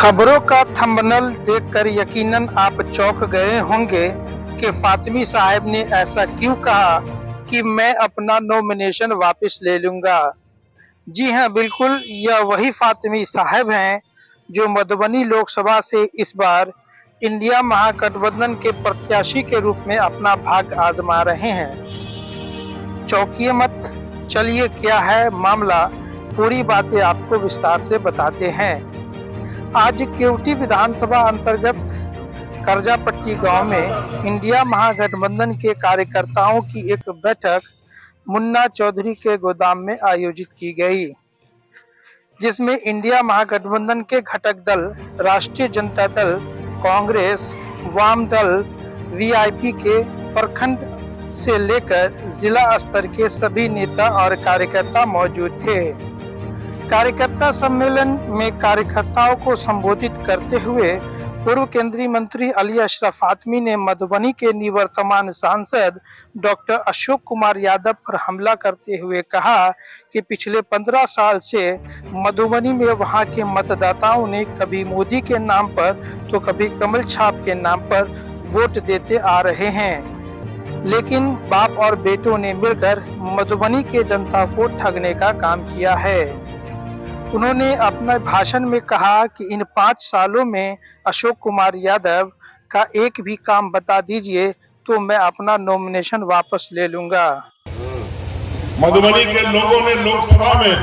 खबरों का थंबनेल देखकर यकीनन आप चौंक गए होंगे कि फातिमी साहब ने ऐसा क्यों कहा कि मैं अपना नॉमिनेशन वापस ले लूंगा। जी हां, बिल्कुल यह वही फातिमी साहब हैं जो मधुबनी लोकसभा से इस बार इंडिया महागठबंधन के प्रत्याशी के रूप में अपना भाग्य आजमा रहे हैं। चौंकिए मत, चलिए क्या है मामला, पूरी बातें आपको विस्तार से बताते हैं। आज केवटी विधानसभा अंतर्गत करजापट्टी गांव में इंडिया महागठबंधन के कार्यकर्ताओं की एक बैठक मुन्ना चौधरी के गोदाम में आयोजित की गई, जिसमें इंडिया महागठबंधन के घटक दल राष्ट्रीय जनता दल, कांग्रेस, वाम दल, वीआईपी के प्रखंड से लेकर जिला स्तर के सभी नेता और कार्यकर्ता मौजूद थे। कार्यकर्ता सम्मेलन में कार्यकर्ताओं को संबोधित करते हुए पूर्व केंद्रीय मंत्री अली अशरफ फातमी ने मधुबनी के निवर्तमान सांसद डॉक्टर अशोक कुमार यादव पर हमला करते हुए कहा कि पिछले 15 साल से मधुबनी में वहां के मतदाताओं ने कभी मोदी के नाम पर तो कभी कमल छाप के नाम पर वोट देते आ रहे हैं, लेकिन बाप और बेटों ने मिलकर मधुबनी के जनता को ठगने का काम किया है। उन्होंने अपने भाषण में कहा कि इन 5 सालों में अशोक कुमार यादव का एक भी काम बता दीजिए तो मैं अपना नॉमिनेशन वापस ले लूंगा। मधुबनी के लोगों ने लोकसभा में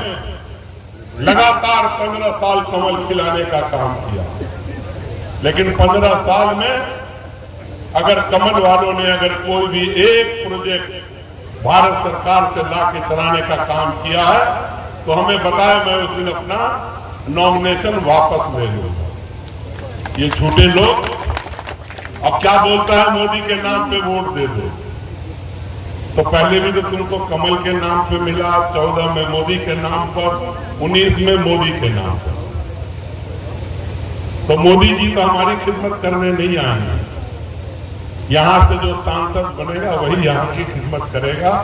लगातार 15 साल कमल खिलाने का काम किया, लेकिन 15 साल में अगर कमल वालों ने अगर कोई भी एक प्रोजेक्ट भारत सरकार से ला के चलाने का काम किया है तो हमें बताया, मैं उस दिन अपना नॉमिनेशन वापस ले लूंगा। ये झूठे लोग अब क्या बोलता है, मोदी के नाम पे वोट दे दो। तो पहले भी तो तुमको कमल के नाम पे मिला, 14 में मोदी के नाम पर, 19 में मोदी के नाम पर। तो मोदी जी तो हमारी खिदमत करने नहीं आएंगे। यहां से जो सांसद बनेगा वही यहां की खिदमत करेगा।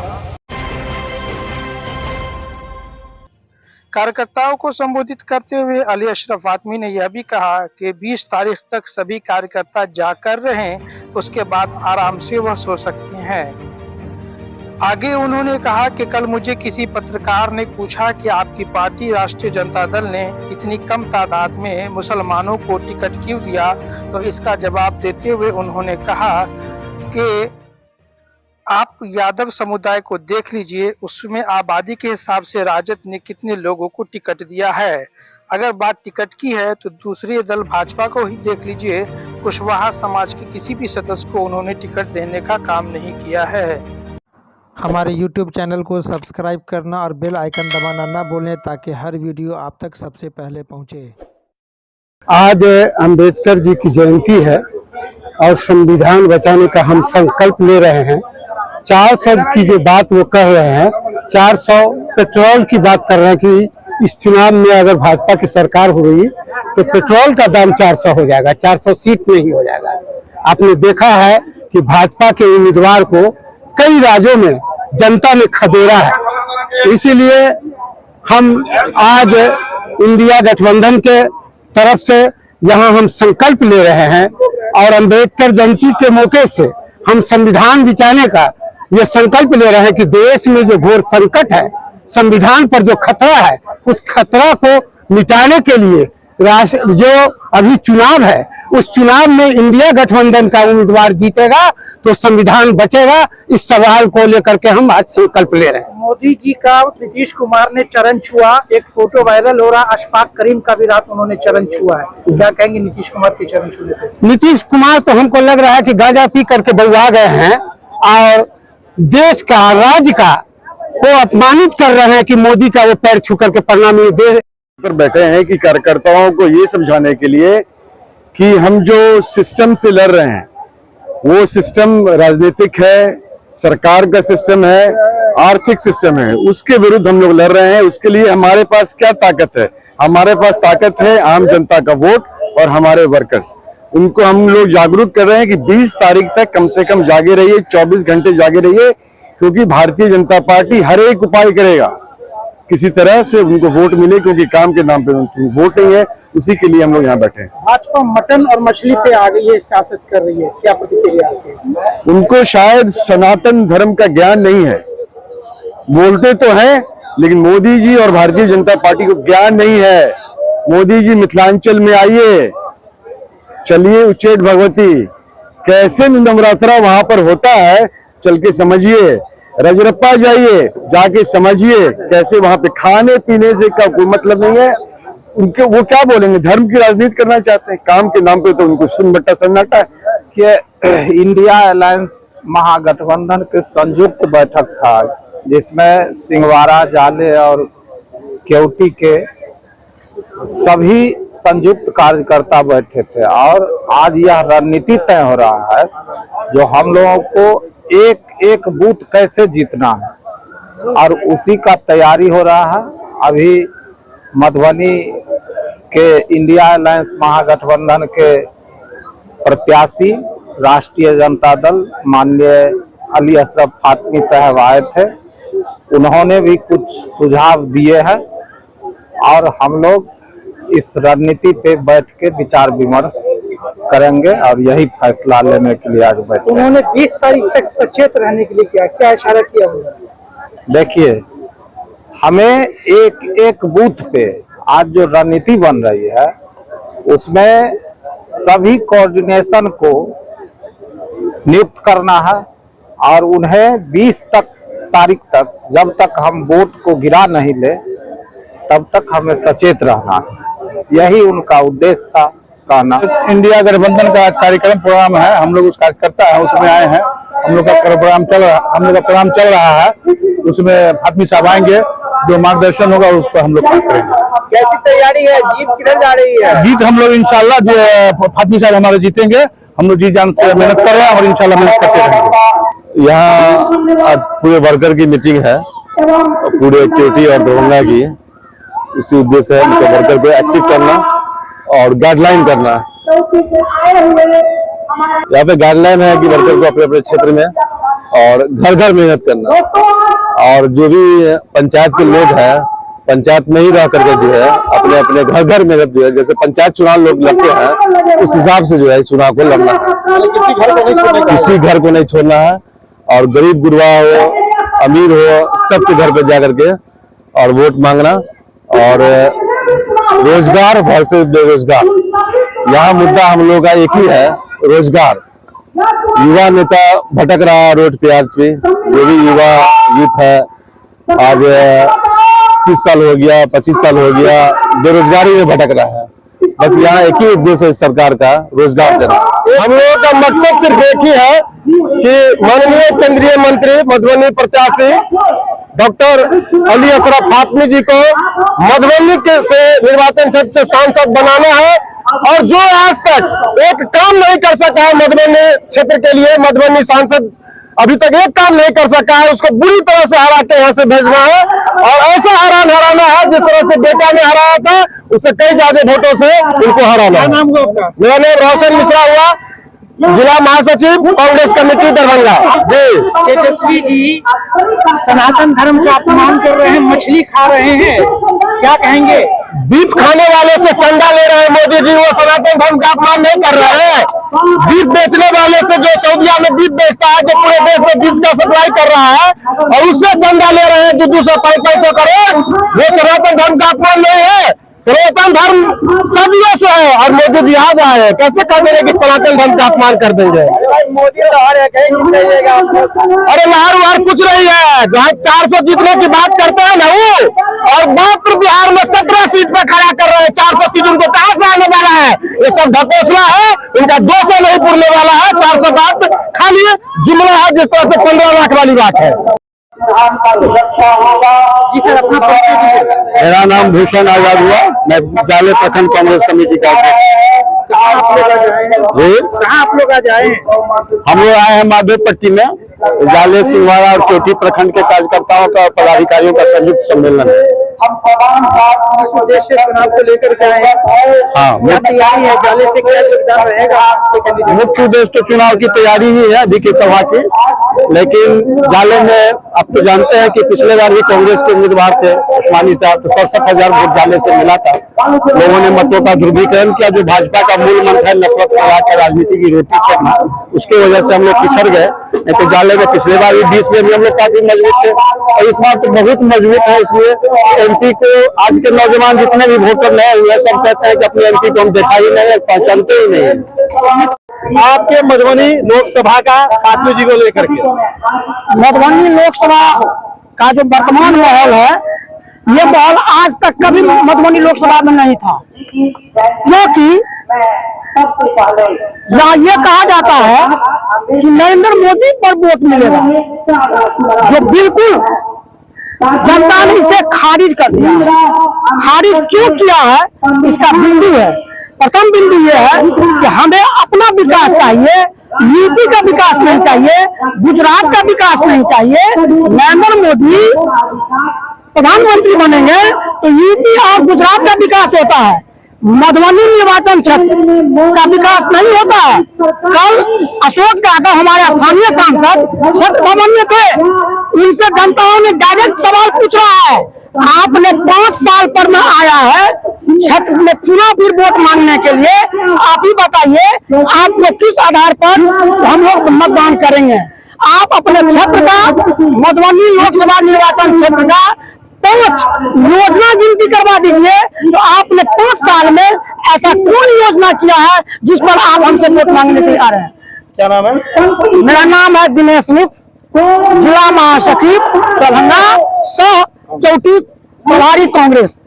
कार्यकर्ताओं को संबोधित करते हुए अली अशरफ फातमी ने यह भी कहा कि 20 तारीख तक सभी कार्यकर्ता जाकर रहें, उसके बाद आराम से वह सो सकते हैं। आगे उन्होंने कहा कि कल मुझे किसी पत्रकार ने पूछा कि आपकी पार्टी राष्ट्रीय जनता दल ने इतनी कम तादाद में मुसलमानों को टिकट क्यों दिया, तो इसका जवाब देते हुए उन्होंने कहा कि आप यादव समुदाय को देख लीजिए, उसमें आबादी के हिसाब से राजद ने कितने लोगों को टिकट दिया है। अगर बात टिकट की है तो दूसरे दल भाजपा को ही देख लीजिए, कुशवाहा समाज के किसी भी सदस्य को उन्होंने टिकट देने का काम नहीं किया है। हमारे YouTube चैनल को सब्सक्राइब करना और बेल आइकन दबाना ना भूलें ताकि हर वीडियो आप तक सबसे पहले पहुंचे। आज अंबेडकर जी की जयंती है और संविधान बचाने का हम संकल्प ले रहे हैं। 400 की जो बात वो कह रहे हैं, 400 पेट्रोल की बात कर रहे हैं कि इस चुनाव में अगर भाजपा की सरकार हो गई तो पेट्रोल का दाम 400 हो जाएगा, 400 सीट नहीं हो जाएगा। आपने देखा है कि भाजपा के उम्मीदवार को कई राज्यों में जनता ने खदेड़ा है। इसीलिए हम आज इंडिया गठबंधन के तरफ से यहाँ हम संकल्प ले रहे हैं और अम्बेडकर जयंती के मौके से हम संविधान बचाने का ये संकल्प ले रहे हैं कि देश में जो घोर संकट है, संविधान पर जो खतरा है, उस खतरा को मिटाने के लिए जो अभी चुनाव है, उस चुनाव में इंडिया गठबंधन का उम्मीदवार जीतेगा तो संविधान बचेगा। इस सवाल को लेकर के हम आज संकल्प ले रहे हैं। मोदी जी का नीतीश कुमार ने चरण छुआ, एक फोटो वायरल हो रहा, अशफाक करीम का भी रात उन्होंने चरण छुआ है। क्या कहेंगे नीतीश कुमार के चरण छूने पे? नीतीश कुमार तो हमको लग रहा है कि गांजा पी करके बउआ गए हैं और देश का, राज्य का वो अपमानित कर रहे हैं कि मोदी का वो पैर छू करके प्रणाम पर बैठे हैं कि कार्यकर्ताओं को ये समझाने के लिए कि हम जो सिस्टम से लड़ रहे हैं वो सिस्टम राजनीतिक है, सरकार का सिस्टम है, आर्थिक सिस्टम है, उसके विरुद्ध हम लोग लड़ रहे हैं। उसके लिए हमारे पास क्या ताकत है? हमारे पास ताकत है आम जनता का वोट और हमारे वर्कर्स। उनको हम लोग जागरूक कर रहे हैं कि 20 तारीख तक कम से कम जागे रहिए, 24 घंटे जागे रहिए, क्योंकि भारतीय जनता पार्टी हर एक उपाय करेगा किसी तरह से उनको वोट मिले, क्योंकि काम के नाम पे उनको वोट नहीं है। उसी के लिए हम लोग यहाँ बैठे हैं। भाजपा मटन और मछली पे आ गई है, सियासत कर रही है, क्या प्रतिक्रिया आपकी? उनको शायद सनातन धर्म का ज्ञान नहीं है। बोलते तो हैं, लेकिन मोदी जी और भारतीय जनता पार्टी को ज्ञान नहीं है। मोदी जी मिथिलांचल में आइए, चलिए उच्चैठ भगवती, कैसे नवरात्रा वहां पर होता है चल के समझिए। रजरप्पा जाइए, जाके समझिए कैसे वहां पे खाने पीने से का कोई मतलब नहीं है। उनके वो क्या बोलेंगे, धर्म की राजनीति करना चाहते हैं, काम के नाम पे तो उनको सुनबट्टा सन्नाटा है। कि इंडिया अलायंस महागठबंधन के संयुक्त बैठक था, जिसमें सिंहवाड़ा, जाले और केवटी के सभी संयुक्त कार्यकर्ता बैठे थे। और आज यह रणनीति तय हो रहा है, जो हम लोगों को एक एक बूथ कैसे जीतना है, और उसी का तैयारी हो रहा है। अभी मधुबनी के इंडिया अलायंस महागठबंधन के प्रत्याशी राष्ट्रीय जनता दल माननीय अली अशरफ फातमी साहब आए थे। उन्होंने भी कुछ सुझाव दिए हैं और हम लोग इस रणनीति पे बैठ के विचार विमर्श करेंगे और यही फैसला लेने के लिए आज बैठे। उन्होंने 20 तारीख तक सचेत रहने के लिए क्या इशारा किया हुआ? देखिए, हमें एक एक बूथ पे आज जो रणनीति बन रही है, उसमें सभी कोऑर्डिनेशन को नियुक्त करना है और उन्हें 20 तारीख तक, जब तक हम वोट को गिरा नहीं ले, तब तक हमें सचेत रहना है। यही उनका उद्देश्य था कहना। इंडिया गठबंधन का कार्यक्रम प्रोग्राम है, हम लोग उस कार्यकर्ता है, उसमें आए हैं। हम लोग का प्रोग्राम चल रहा है, उसमें फातमी साहब आएंगे, जो मार्गदर्शन होगा उस पर हम लोग बात करेंगे। कैसी तैयारी है, जीत किधर जा रही है? जीत हम लोग इंशाल्लाह, फातमी साहब हमारे जीतेंगे। हम लोग जी जान से मेहनत कर रहे हैं और इंशाल्लाह मेहनत करते रहेंगे। यहाँ आज पूरे वर्कर की मीटिंग है, पूरे केटी और दरभंगा की। उसी उद्देश्य है उनके वर्कर को एक्टिव करना और गाइडलाइन करना। यहाँ पे गाइडलाइन है कि वर्कर को अपने अपने क्षेत्र में और घर घर मेहनत करना, और जो भी पंचायत के लोग हैं, पंचायत में ही रह करके जो है अपने अपने घर घर मेहनत जो है, जैसे पंचायत चुनाव लोग लड़ते हैं उस हिसाब से जो है चुनाव को लड़ना है। किसी घर को नहीं छोड़ना है, और गरीब गुरबा हो, अमीर हो, सबके घर पे जा करके और वोट मांगना। और रोजगार वर्सेस बेरोजगार, यहाँ मुद्दा हम लोग का एक ही है, रोजगार। युवा नेता भटक रहा है रोड पे, आज भी जो भी युवा यूथ है आज 30 साल हो गया, 25 साल हो गया, बेरोजगारी में भटक रहा है। बस यहाँ एक ही उद्देश्य है सरकार का, रोजगार देना। हम लोगों का मकसद सिर्फ एक ही है कि माननीय केंद्रीय मंत्री मधुबनी प्रत्याशी डॉक्टर अली अशरफ फातमी जी को मधुबनी से निर्वाचन क्षेत्र से सांसद बनाना है। और जो आज तक एक काम नहीं कर सका है मधुबनी क्षेत्र के लिए, मधुबनी सांसद अभी तक एक काम नहीं कर सका है, उसको बुरी तरह से हरा के यहाँ से भेजना है। और ऐसा हराना है जिस तरह से बेटा ने हराया था, उससे कई ज्यादा वोटों से उनको हराना है। मेरा नाम रोशन मिश्रा हुआ, जिला महासचिव कांग्रेस कमेटी दरभंगा। जी तेजस्वी जी सनातन धर्म का अपमान कर रहे हैं, मछली खा रहे हैं, क्या कहेंगे? बीफ खाने वाले से चंदा ले रहे हैं मोदी जी, वो सनातन धर्म का अपमान नहीं कर रहे हैं। बीफ बेचने वाले से, जो सऊदिया में बीफ बेचता है, जो पूरे देश में बीफ का सप्लाई कर रहा है, और उससे चंदा ले रहे हैं 200-500 करोड़, वो सनातन धर्म का अपमान नहीं है। सनातन धर्म सदियों से है और मोदी जी आ जाए, कैसे कह देंगे कि सनातन धर्म का अपमान कर देंगे? मोदी लहर है, कहीं जीत जाइएगा। अरे लहर वहर कुछ नहीं है, जहाँ 400 जीतने की बात करते हैं ना वो, और मात्र बिहार में 17 सीट पे खड़ा कर रहे हैं। 400 सीट उनको कहाँ से आने वाला है? ये सब ढकोसला है, इनका 200 नहीं पूरने वाला है। 400 बात खाली जुमला है, जिस तरह से 15 लाख वाली बात है। जी सर, अपना परिचय दीजिए। मेरा नाम भूषण आजाद हुआ, मैं जाले प्रखंड कांग्रेस कमेटी का कहाँ आप लोग आज आए? हम लोग आए हैं माधोपट्टी में, जाले, सिंहवाड़ा और चोटी प्रखंड के कार्यकर्ताओं का, पदाधिकारियों का संयुक्त सम्मेलन है। इस उद्देश्य चुनाव को लेकर के आए? हाँ, क्या तैयारी है? जाले से क्या योगदान रहेगा आपके कैंडिडेट? मुख्य उद्देश्य तो चुनाव की तैयारी ही है, अधिक सभा की, लेकिन जाले में आप तो जानते हैं कि पिछले बार भी कांग्रेस के उम्मीदवार थे उस्मानी साहब, तो 67,000 वोट जाने से मिला था। लोगों ने मतों का ध्रुवीकरण किया। जो भाजपा का मूल मंत्र है नफरत फैला कर राजनीति की रोटी सेकना, उसकी वजह से हम लोग पिछड़ गए। नहीं तो जाले में पिछले बार भी 20 में भी हम लोग काफी मजबूत थे और इस बार तो बहुत मजबूत है। इसलिए एमपी को आज के नौजवान जितने भी वोटर नए हुए सब कहते हैं कि अपने एमपी को हम देखा ही नहीं है, पहचानते ही नहीं है। आपके मधुबनी लोकसभा का फातमी जी को लेकर के, मधुबनी लोकसभा का जो वर्तमान माहौल है, ये माहौल आज तक कभी मधुबनी लोकसभा में नहीं था, क्योंकि यहाँ ये कहा जाता है कि नरेंद्र मोदी पर वोट मिलेगा, जो बिल्कुल जनता ने इसे खारिज कर दिया। खारिज क्यों किया है, इसका बिंदु है। प्रथम बिंदु ये है कि हमें अपना विकास चाहिए, यूपी का विकास नहीं चाहिए, गुजरात का विकास नहीं चाहिए। नरेंद्र मोदी प्रधानमंत्री बनेंगे तो यूपी और गुजरात का विकास होता है, मधुबनी निर्वाचन क्षेत्र का विकास नहीं होता है। कल अशोक यादव हमारे स्थानीय सांसद क्षेत्र भवन में थे, उनसे जनताओं ने डायरेक्ट सवाल पूछ रहा है, आपने 5 साल पर में आया है क्षेत्र में चुनाव फिर वोट मांगने के लिए, आप ही बताइए आप लोग किस आधार पर हम लोग मतदान करेंगे। आप अपने क्षेत्र का मधुबनी लोकसभा निर्वाचन क्षेत्र का 5 योजना गिनती करवा दीजिए, तो आपने 5 साल में ऐसा कौन योजना किया है जिस पर आप हमसे वोट मांगने के लिए आ रहे हैं। क्या नाम है? मेरा नाम है दिनेश मिश्र, जिला महासचिव दरभंगा, सह चौथी प्रभारी कांग्रेस।